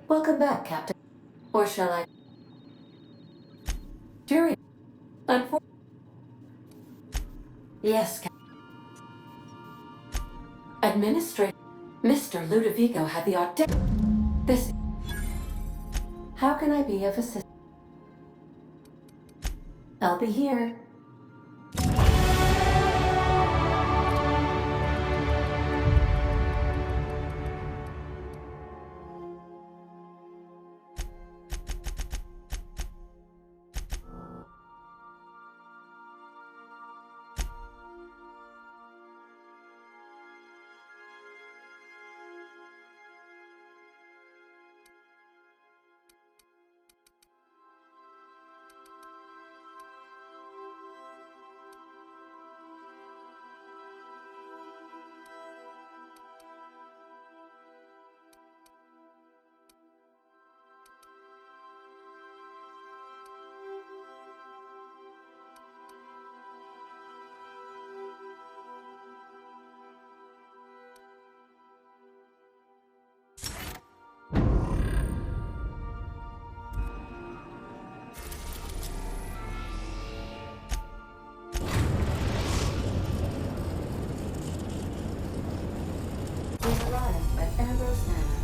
Welcome back, Captain. Or shall I? Jury. Yes, Administrator. Mr. Ludovico had the audacity. This. How can I be of assistance? I'll be here. We've arrived at Ambrose Manor.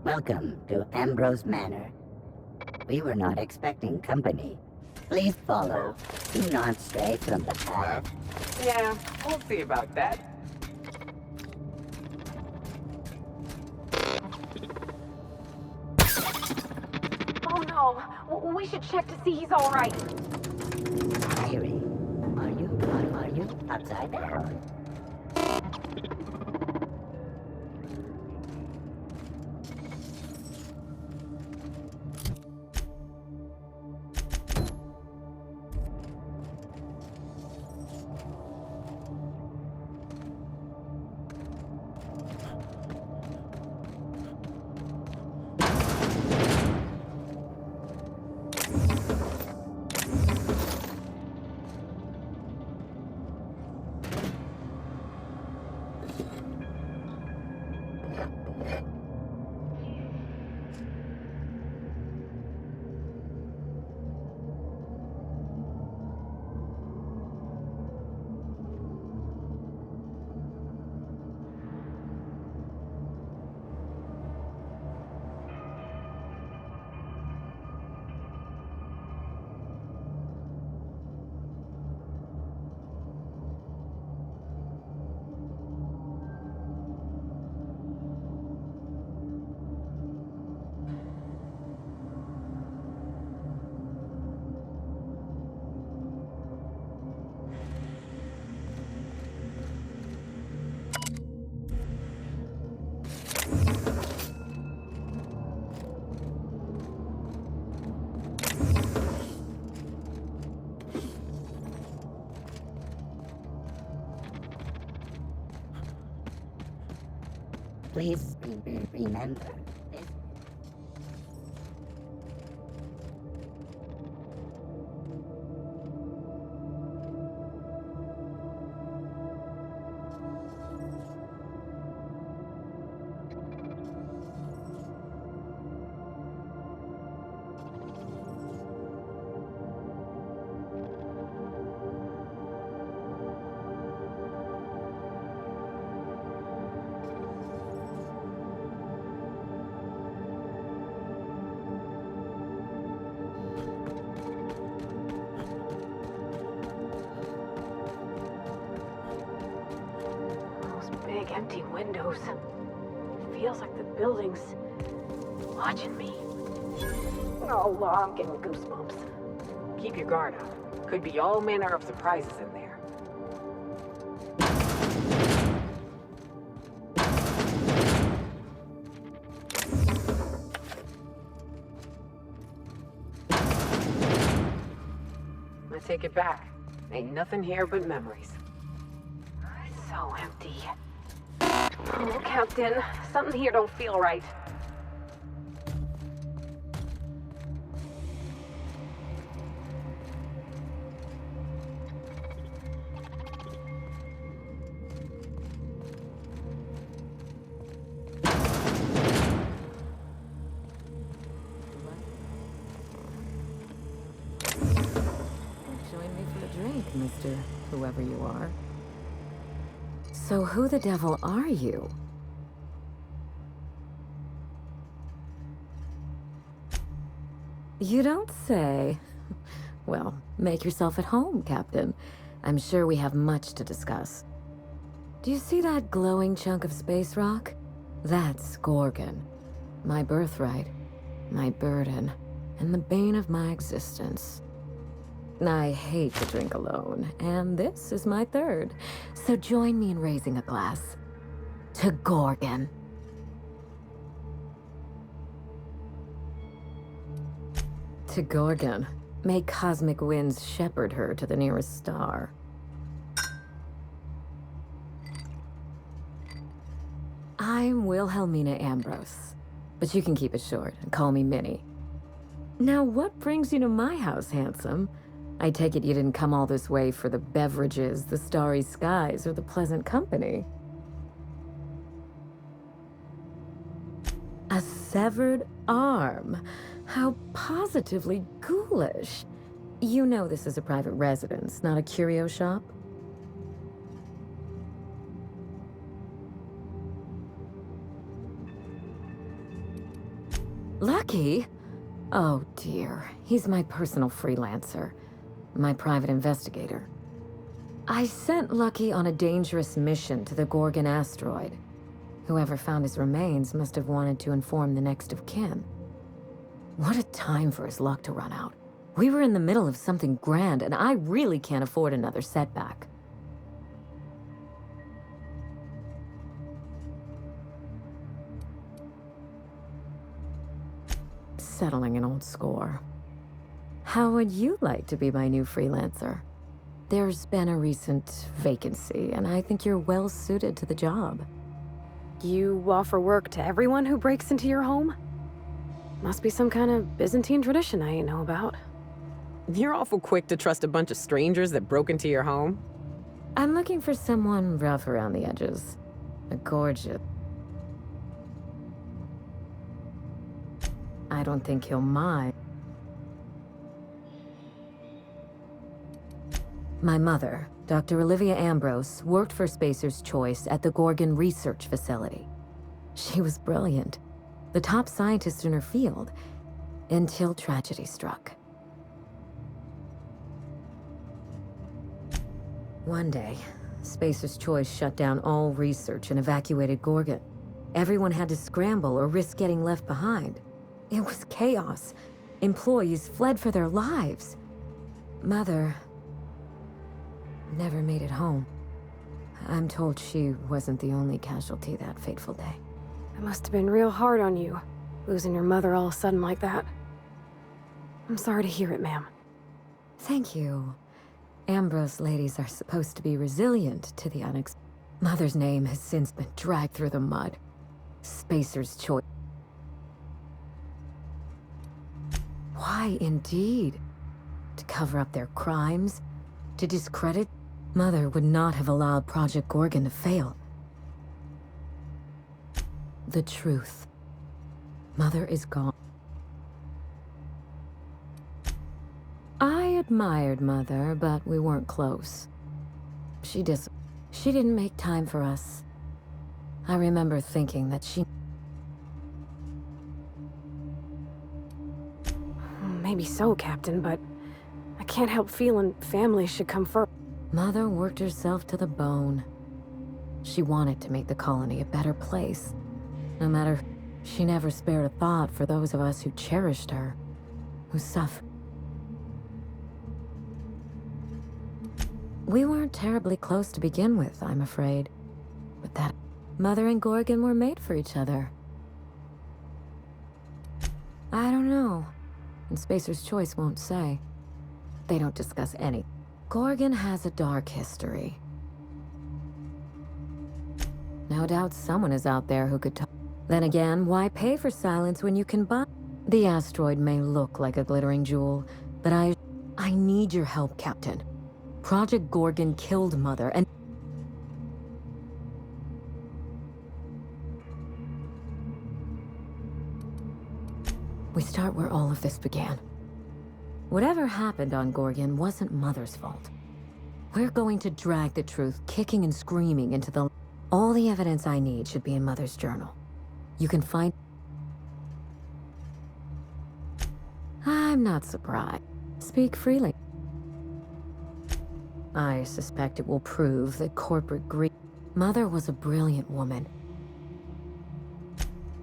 Welcome to Ambrose Manor. We were not expecting company. Please follow. Do not stray from the path. Yeah, we'll see about that. Oh no! We should check to see he's alright. Kyrie, are you upside down? Please remember this. Those big empty windows. Feels like the building's watching me. Oh, I'm getting goosebumps. Keep your guard up. Could be all manner of surprises in there. I take it back. Ain't nothing here but memories. So empty. Oh, Captain, something here don't feel right. Join me for a drink, Mr. Whoever you are. So who the devil are you? You don't say. Well, make yourself at home, Captain. I'm sure we have much to discuss. Do you see that glowing chunk of space rock? That's Gorgon. My birthright, my burden, and the bane of my existence. I hate to drink alone, and this is my third. So join me in raising a glass. To Gorgon. To Gorgon. May cosmic winds shepherd her to the nearest star. I'm Wilhelmina Ambrose, but you can keep it short and call me Minnie. Now, what brings you to my house, handsome? I take it you didn't come all this way for the beverages, the starry skies, or the pleasant company. A severed arm. How positively ghoulish. You know this is a private residence, not a curio shop? Lucky? Oh dear, he's my personal freelancer. My private investigator. I sent Lucky on a dangerous mission to the Gorgon asteroid. Whoever found his remains must have wanted to inform the next of kin. What a time for his luck to run out. We were in the middle of something grand, and I really can't afford another setback. Settling an old score. How would you like to be my new freelancer? There's been a recent vacancy, and I think you're well suited to the job. You offer work to everyone who breaks into your home? Must be some kind of Byzantine tradition I ain't know about. You're awful quick to trust a bunch of strangers that broke into your home. I'm looking for someone rough around the edges. A gorgeous. I don't think he'll mind. My mother, Dr. Olivia Ambrose, worked for Spacer's Choice at the Gorgon Research Facility. She was brilliant, the top scientist in her field, until tragedy struck. One day, Spacer's Choice shut down all research and evacuated Gorgon. Everyone had to scramble or risk getting left behind. It was chaos. Employees fled for their lives. Mother never made it home. I'm told she wasn't the only casualty that fateful day. It must have been real hard on you, losing your mother all of a sudden like that. I'm sorry to hear it, ma'am. Thank you. Ambrose ladies are supposed to be resilient to the unexpected. Mother's name has since been dragged through the mud. Spacer's Choice. Why, indeed? To cover up their crimes? To discredit? Mother would not have allowed Project Gorgon to fail. The truth. Mother is gone. I admired Mother, but we weren't close. She didn't make time for us. I remember thinking that she... Maybe so, Captain, but I can't help feeling family should come first. Mother worked herself to the bone. She wanted to make the colony a better place. No matter... She never spared a thought for those of us who cherished her, who suffered. We weren't terribly close to begin with, I'm afraid. But that... Mother and Gorgon were made for each other. I don't know. And Spacer's Choice won't say. They don't discuss any. Gorgon has a dark history. No doubt someone is out there who could talk. Then again, why pay for silence when you can buy? The asteroid may look like a glittering jewel, but I need your help, Captain. Project Gorgon killed Mother, and... We start where all of this began. Whatever happened on Gorgon wasn't Mother's fault. We're going to drag the truth, kicking and screaming, into the... All the evidence I need should be in Mother's journal. You can find... I'm not surprised. Speak freely. I suspect it will prove that corporate greed... Mother was a brilliant woman.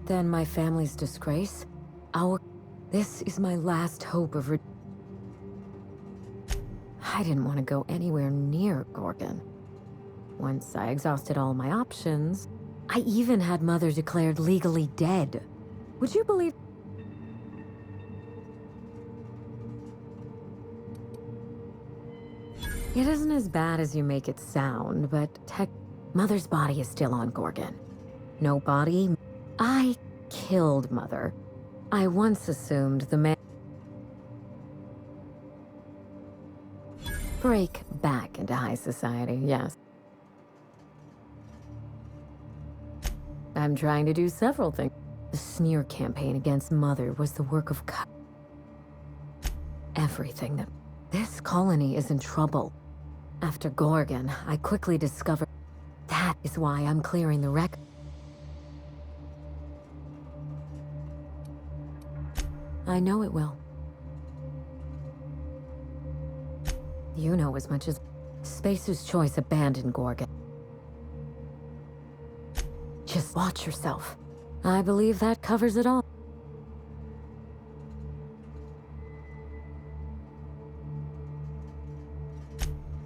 Then my family's disgrace? This is my last hope of I didn't want to go anywhere near Gorgon. Once I exhausted all my options, I even had Mother declared legally dead. Would you believe... It isn't as bad as you make it sound, but Mother's body is still on Gorgon. No body. I killed Mother. I once assumed the man... Break back into high society, yes. I'm trying to do several things. The smear campaign against Mother was the work of everything that... This colony is in trouble. After Gorgon, I quickly discovered... That is why I'm clearing the record. I know it will. You know as much as Spacer's Choice abandoned Gorgon. Just watch yourself. I believe that covers it all.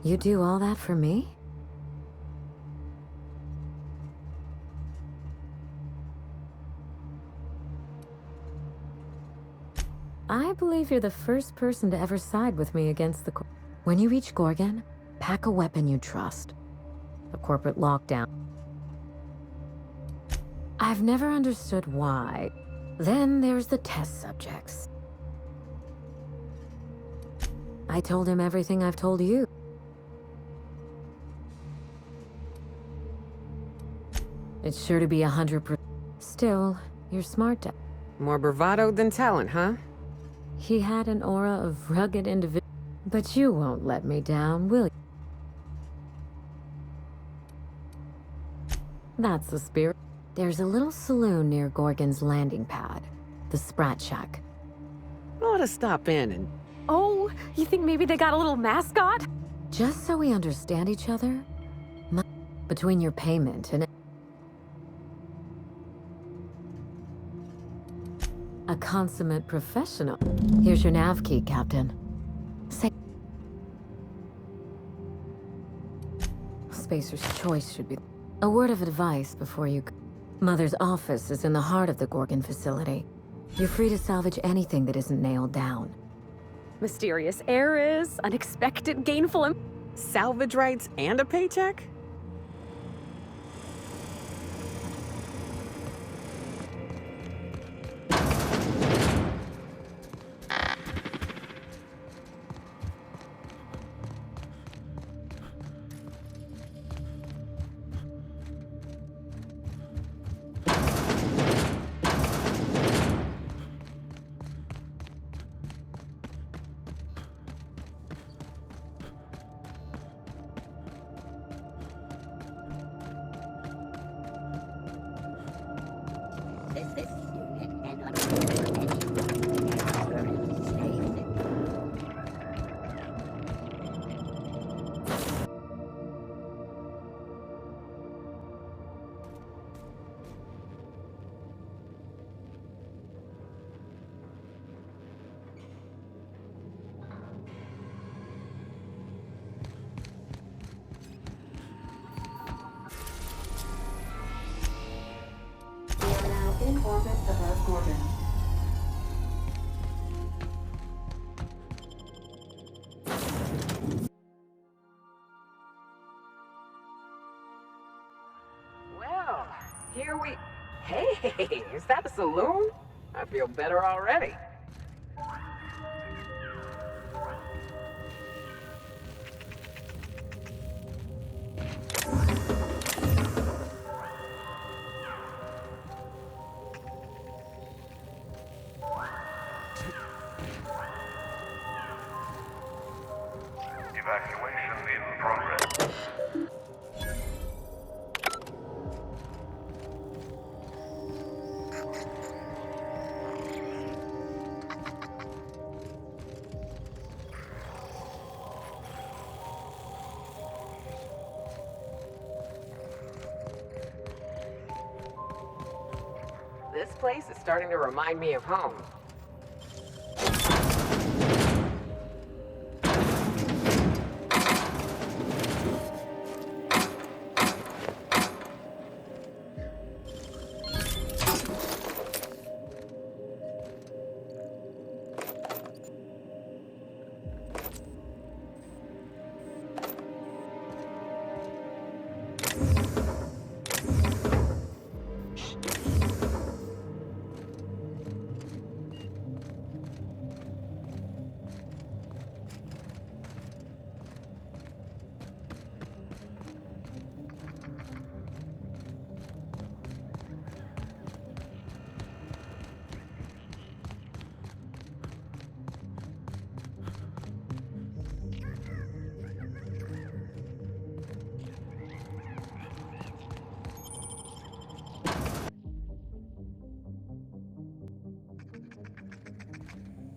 You do all that for me? I believe you're the first person to ever side with me against the When you reach Gorgon, pack a weapon you trust. The corporate lockdown. I've never understood why. Then there's the test subjects. I told him everything I've told you. It's sure to be 100%. Still, you're smart. More bravado than talent, huh? He had an aura of rugged individual. But you won't let me down, will you? That's the spirit. There's a little saloon near Gorgon's landing pad. The Sprat Shack. I ought to stop in and... Oh, you think maybe they got a little mascot? Just so we understand each other, between your payment and a consummate professional. Here's your nav key, Captain. Say Spacer's Choice should be a word of advice before you. Mother's office is in the heart of the Gorgon facility. You're free to salvage anything that isn't nailed down. Mysterious heiress, unexpected gainful Salvage rights and a paycheck? This unit and on current state. We are now in orbit above Gorgon. Well, here we... Hey, is that a saloon? I feel better already. Evacuation in progress. This place is starting to remind me of home.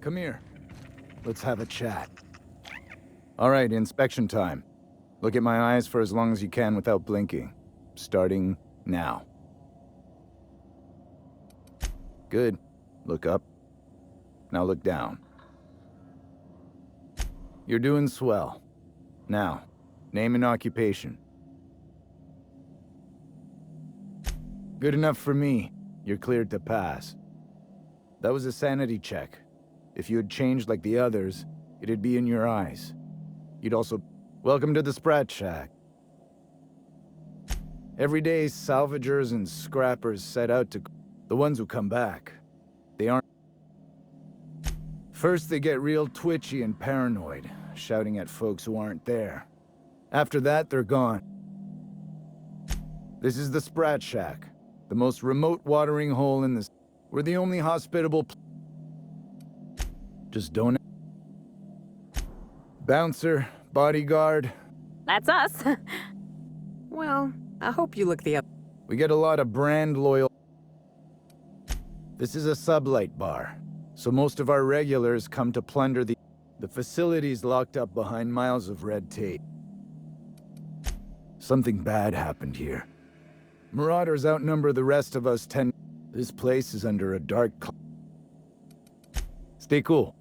Come here. Let's have a chat. All right, inspection time. Look at my eyes for as long as you can without blinking. Starting now. Good. Look up. Now look down. You're doing swell. Now, name and occupation. Good enough for me. You're cleared to pass. That was a sanity check. If you had changed like the others, it'd be in your eyes. You'd also... Welcome to the Sprat Shack. Every day, salvagers and scrappers set out to... The ones who come back. They aren't... First, they get real twitchy and paranoid, shouting at folks who aren't there. After that, they're gone. This is the Sprat Shack, the most remote watering hole in this. We're the only hospitable... Just don't... Bouncer, bodyguard. That's us. Well, I hope you look the other. We get a lot of brand loyal... This is a sublight bar, so most of our regulars come to plunder the... The facility's locked up behind miles of red tape. Something bad happened here. Marauders outnumber the rest of us 10... This place is under a dark... Stay cool.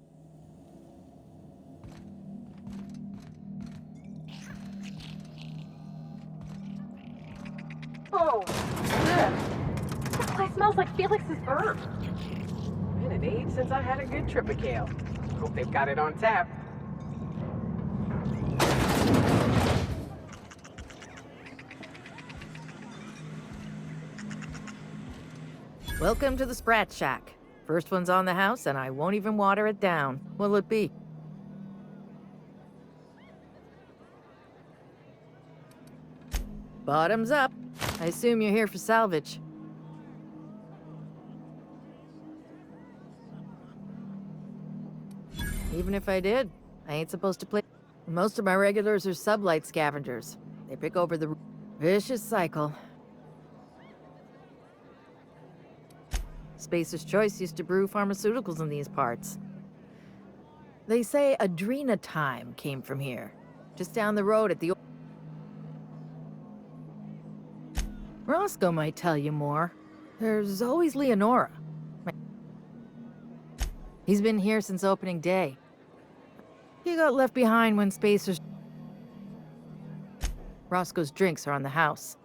Oh, shit. This place smells like Felix's burp. Been an age since I had a good Tripical. Hope they've got it on tap. Welcome to the Sprat Shack. First one's on the house, and I won't even water it down. What'll it be? Bottoms up. I assume you're here for salvage. Even if I did, I ain't supposed to play. Most of my regulars are sublight scavengers. They pick over the vicious cycle. Spacer's Choice used to brew pharmaceuticals in these parts. They say Adrenatime came from here, just down the road at the... Roscoe might tell you more. There's always Leonora. He's been here since opening day. He got left behind when Spacer's... Roscoe's drinks are on the house.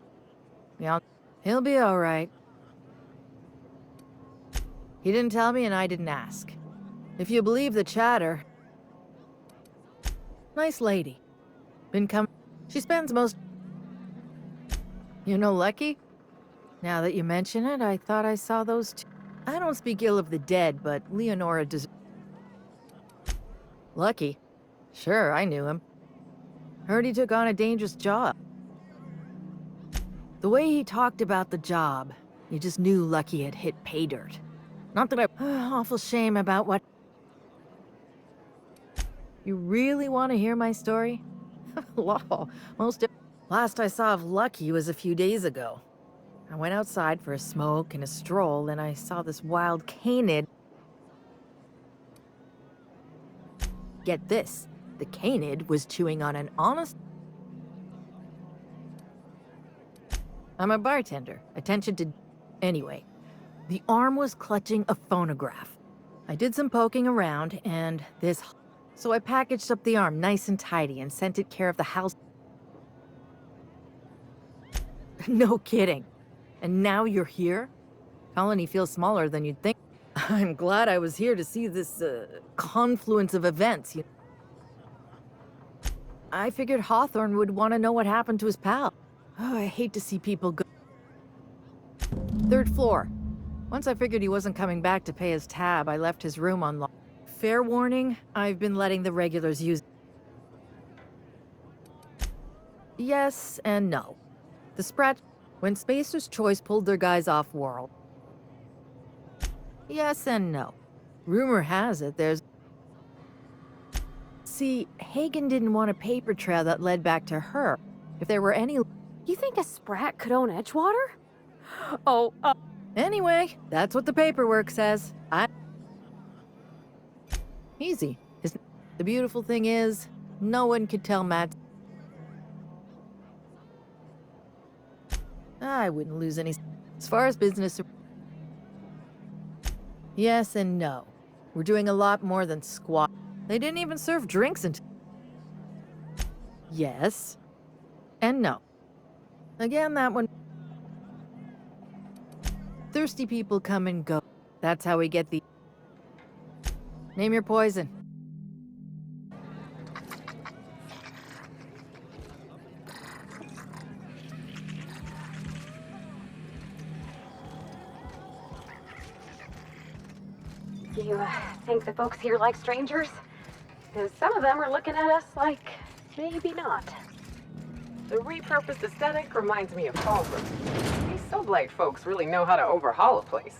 He'll be all right. He didn't tell me and I didn't ask. If you believe the chatter... Nice lady. Been coming... She spends most... You know Lucky? Now that you mention it, I thought I saw those two. I don't speak ill of the dead, but Leonora does... Lucky? Sure, I knew him. Heard he took on a dangerous job. The way he talked about the job, you just knew Lucky had hit pay dirt. Not that I... awful shame about what... You really want to hear my story? Lol, Last I saw of Lucky was a few days ago. I went outside for a smoke and a stroll, and I saw this wild canid. Get this, the canid was chewing on an honest... I'm a bartender. Attention to... Anyway, the arm was clutching a phonograph. I did some poking around, and this... So I packaged up the arm nice and tidy and sent it care of the house... No kidding. And now you're here? Colony feels smaller than you'd think. I'm glad I was here to see this, confluence of events. I figured Hawthorne would want to know what happened to his pal. Oh, I hate to see people go... 3rd floor. Once I figured he wasn't coming back to pay his tab, I left his room unlocked. Fair warning, I've been letting the regulars use... Yes and no. The Sprat... When Spacer's Choice pulled their guys off-world. Yes and no. Rumor has it there's... See, Hagen didn't want a paper trail that led back to her. If there were any... You think a Sprat could own Edgewater? Oh, Anyway, that's what the paperwork says. Easy. The beautiful thing is, no one could tell Matt. I wouldn't lose any. As far as business. Yes and no. We're doing a lot more than squat. They didn't even serve drinks until. Yes. And no. Again, that one. Thirsty people come and go. That's how we get the. Name your poison. You think the folks here like strangers? Because some of them are looking at us like maybe not. The repurposed aesthetic reminds me of Fulgrim. These Sublight folks really know how to overhaul a place.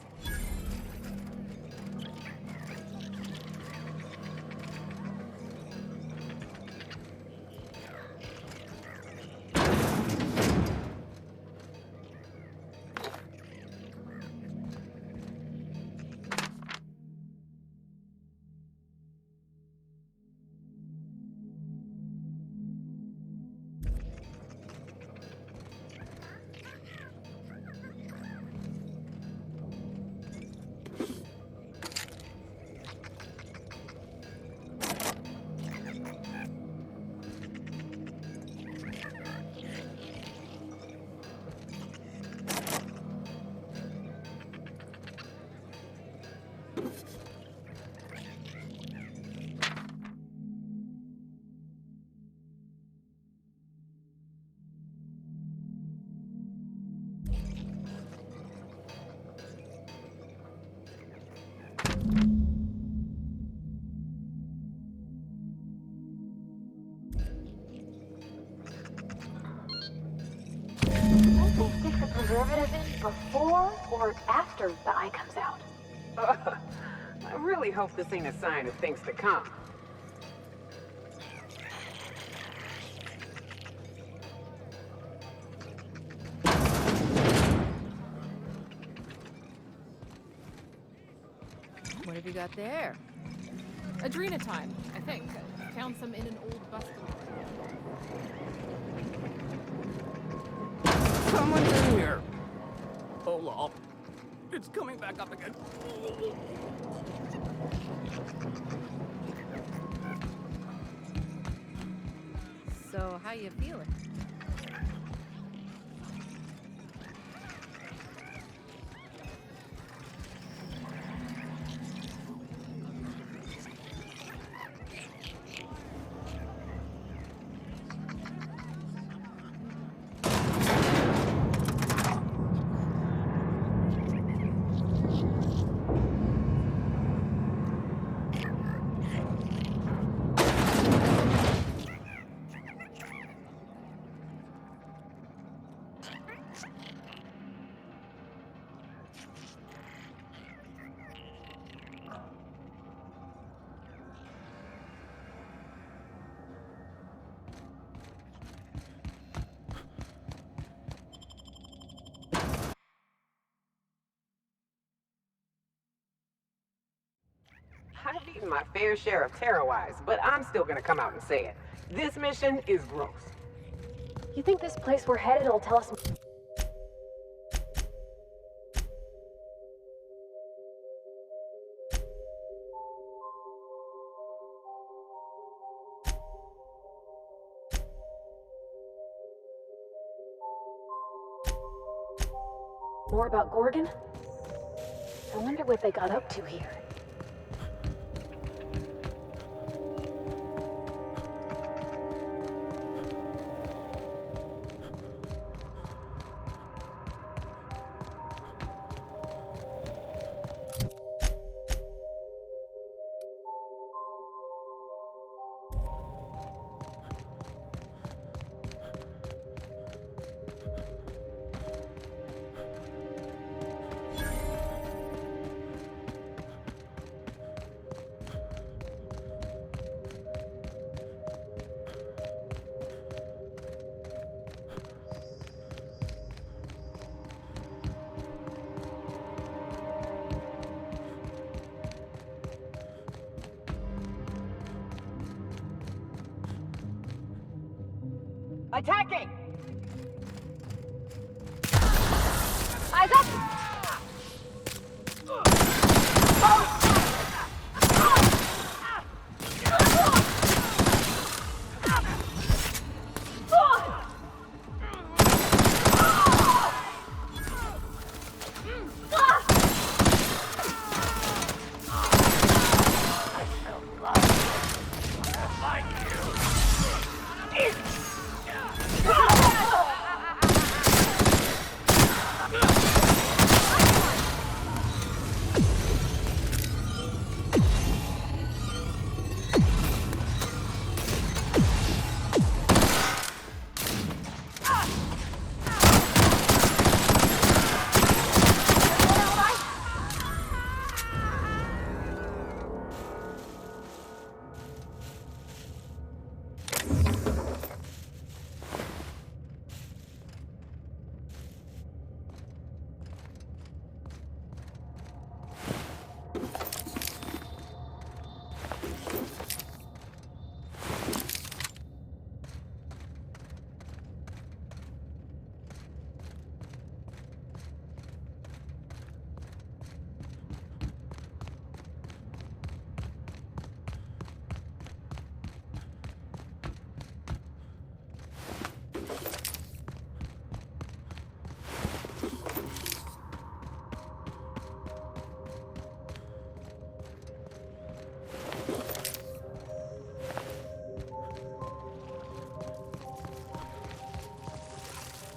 I think stick the preservative in before or after the eye comes out. I really hope this ain't a sign of things to come. What have you got there? Adrenatime, I think. Found some in an old bus depot. Someone's in here. Oh, lol. It's coming back up again. So, how you feeling? I've eaten my fair share of Terrawise, but I'm still gonna come out and say it. This mission is gross. You think this place we're headed will tell us? More about Gorgon? I wonder what they got up to here. Attacking! Eyes up!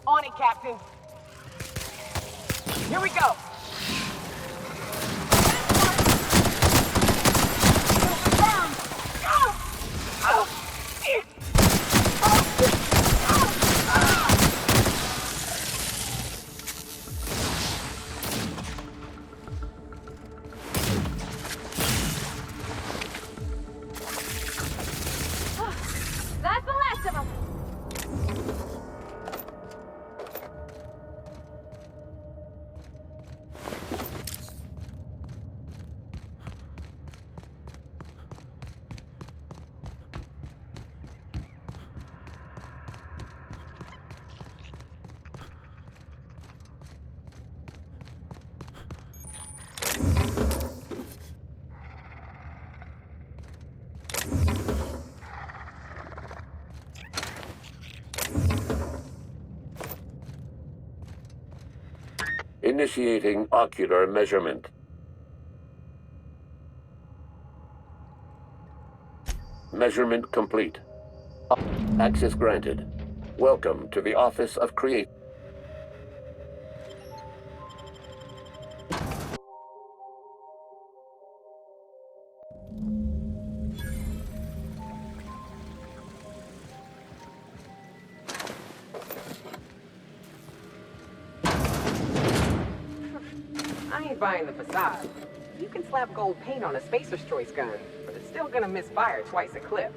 On it, Captain. Here we go. That's the last of them! Initiating ocular measurement. Measurement complete. Access granted. Welcome to the Office of Create. I ain't buying the facade. You can slap gold paint on a Spacer's Choice gun, but it's still gonna misfire twice a clip.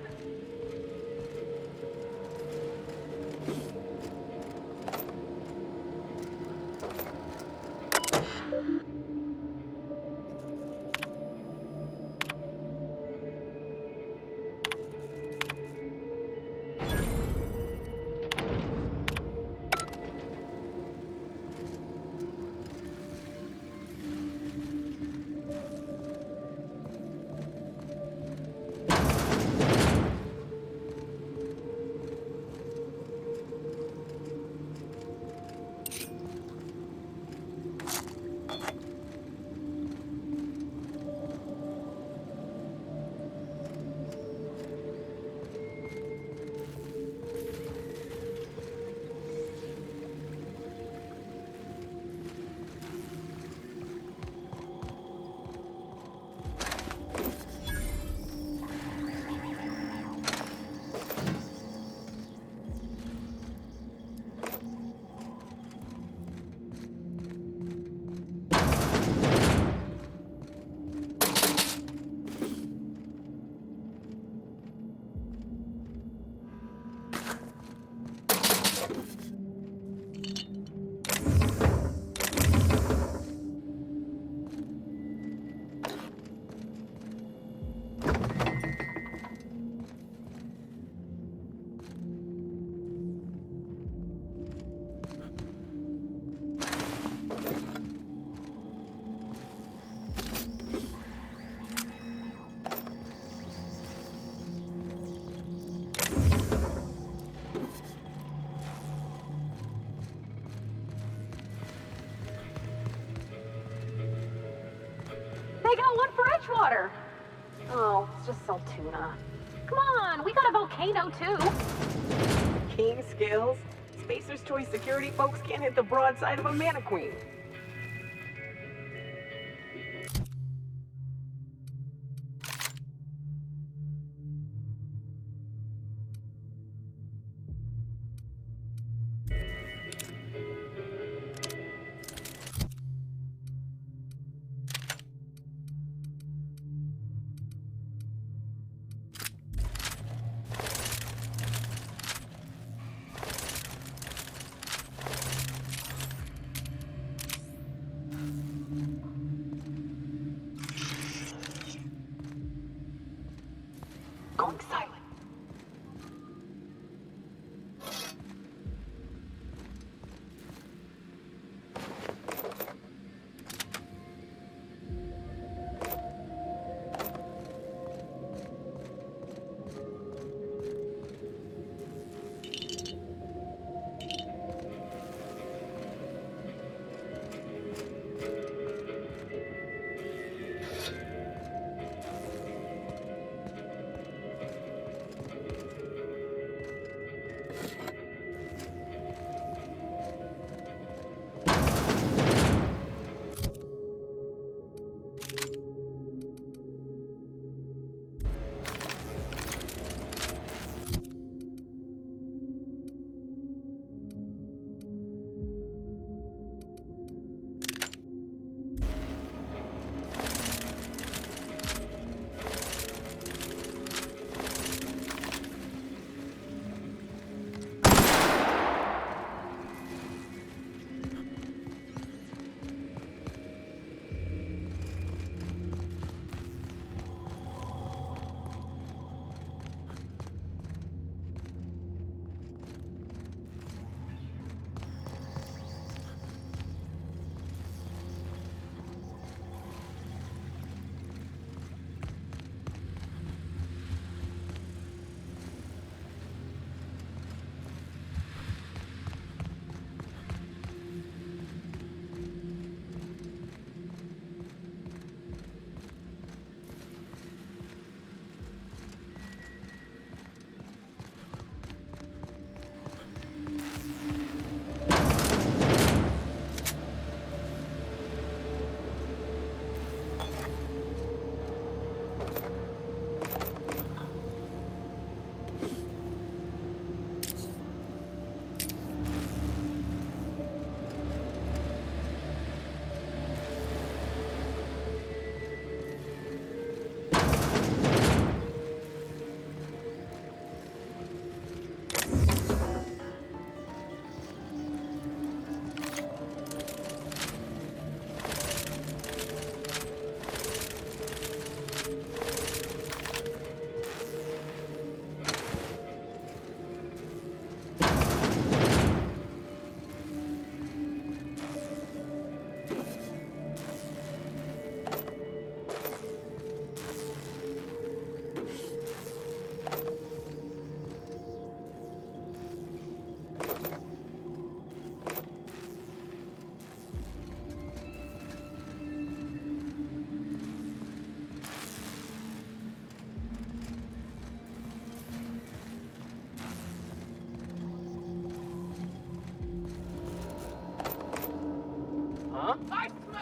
They got one for Edgewater. Oh, it's just Saltuna. Come on, we got a volcano too. King skills? Spacer's Choice security folks can't hit the broadside of a Mana Queen. Going silent.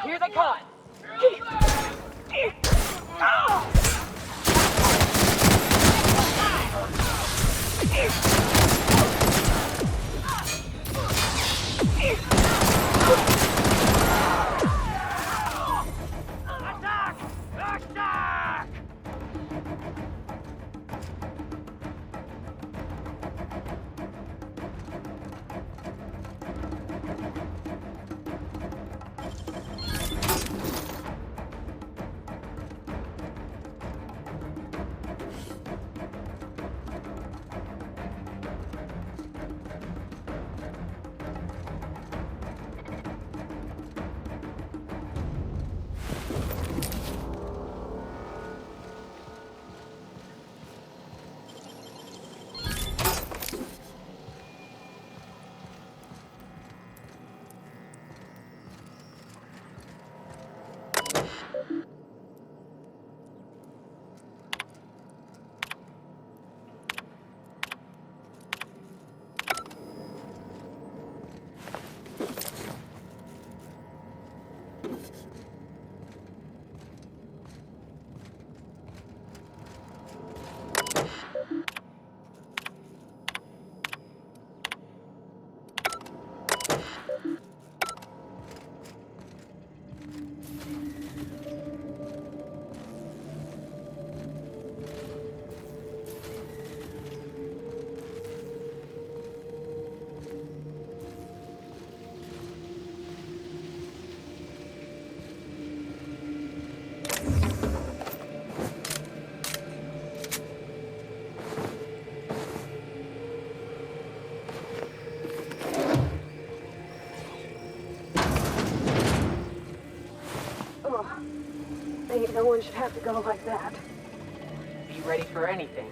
Here they come! think no one should have to go like that. Be ready for anything.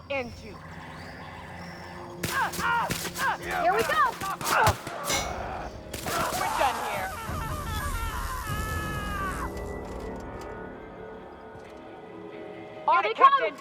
End you. Here we go. We're done here. On it, Captain.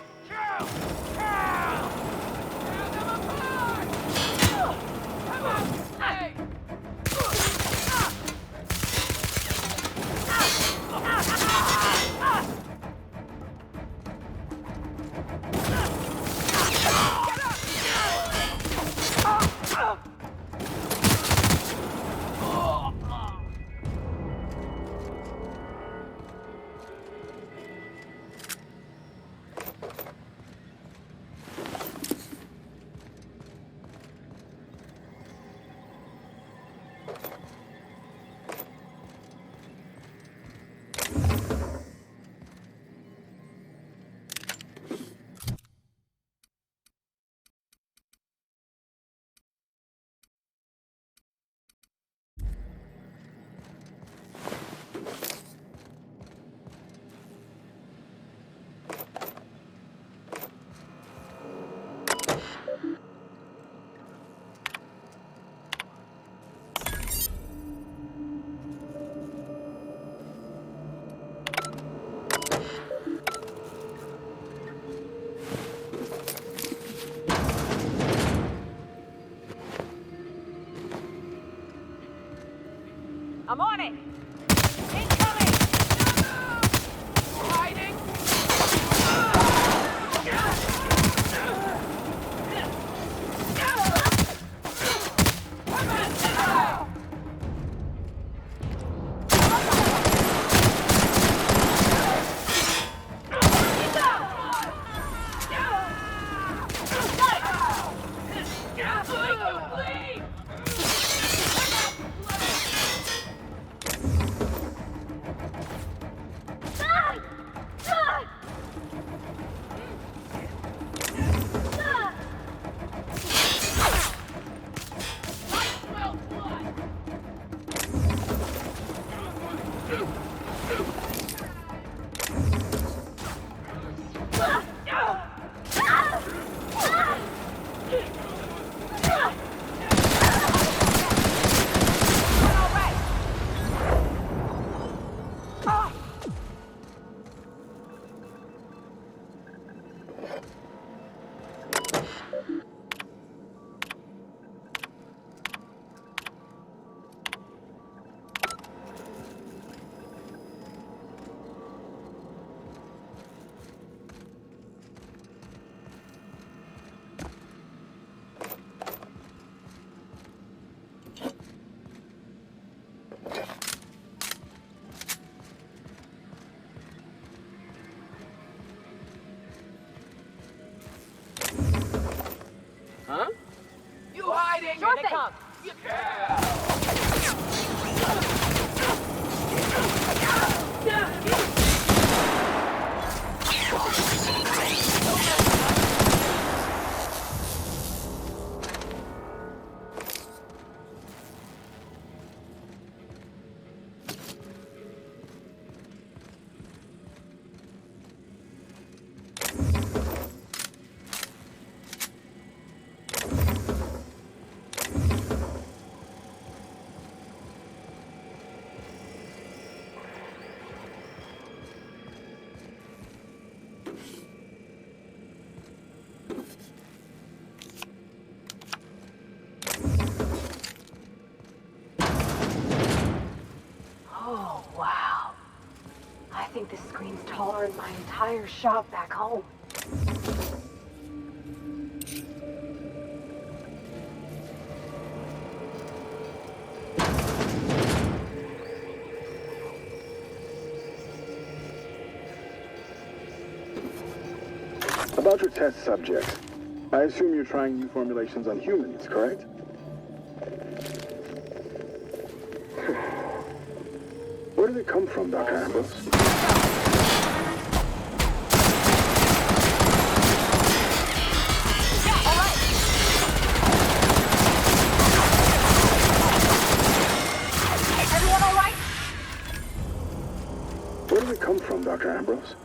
I'm on it! Incoming! Hiding! Huh? You hiding! Sure Here they thing. come! Oh, wow. I think this screen's taller than my entire shop back home. About your test subjects, I assume you're trying new formulations on humans, correct? Where do they come from, Dr. Ambrose? Everyone all right? Where do they come from, Dr. Ambrose?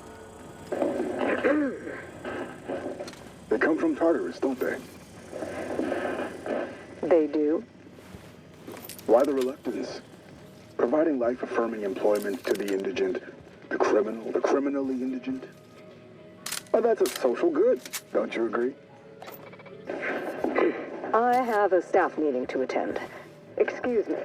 They come from Tartarus, don't they? They do. Why the reluctance? Providing life-affirming employment to the indigent, the criminally indigent? Well, that's a social good, don't you agree? I have a staff meeting to attend. Excuse me.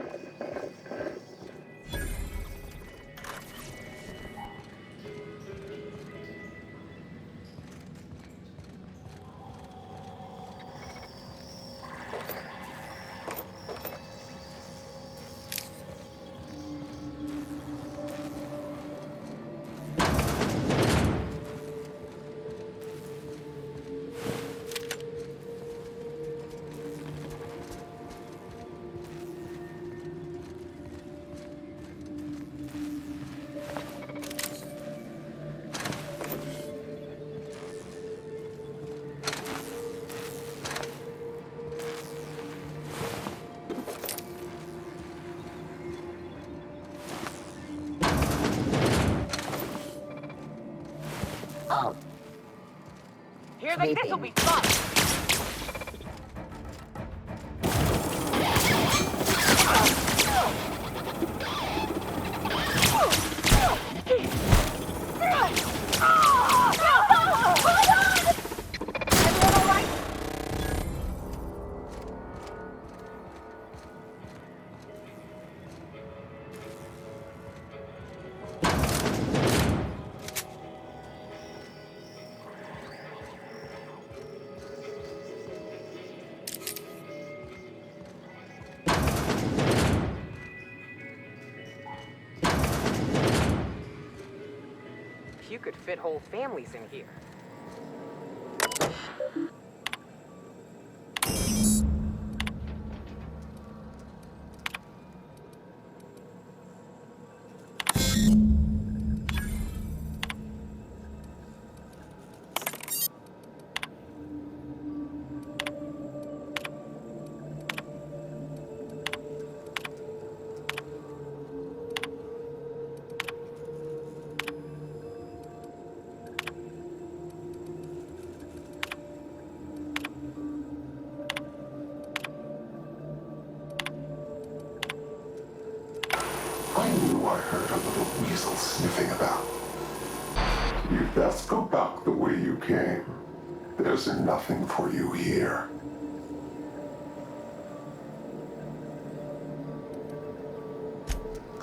Oh, Here, this'll be fun! you could fit whole families in here. I knew I heard a little weasel sniffing about. You'd best go back the way you came. There's nothing for you here.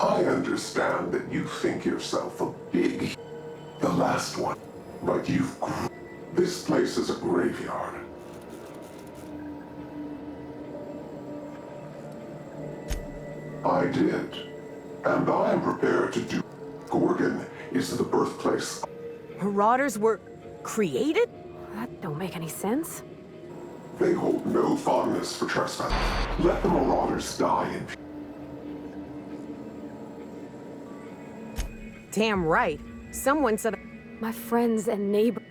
I understand that you think yourself a big, the last one, but you've grown. This place is a graveyard. I did. And I am prepared to do. Gorgon is the birthplace. Marauders were created? That don't make any sense. They hold no fondness for trespass. Let the Marauders die in peace. Damn right. Someone said my friends and neighbors.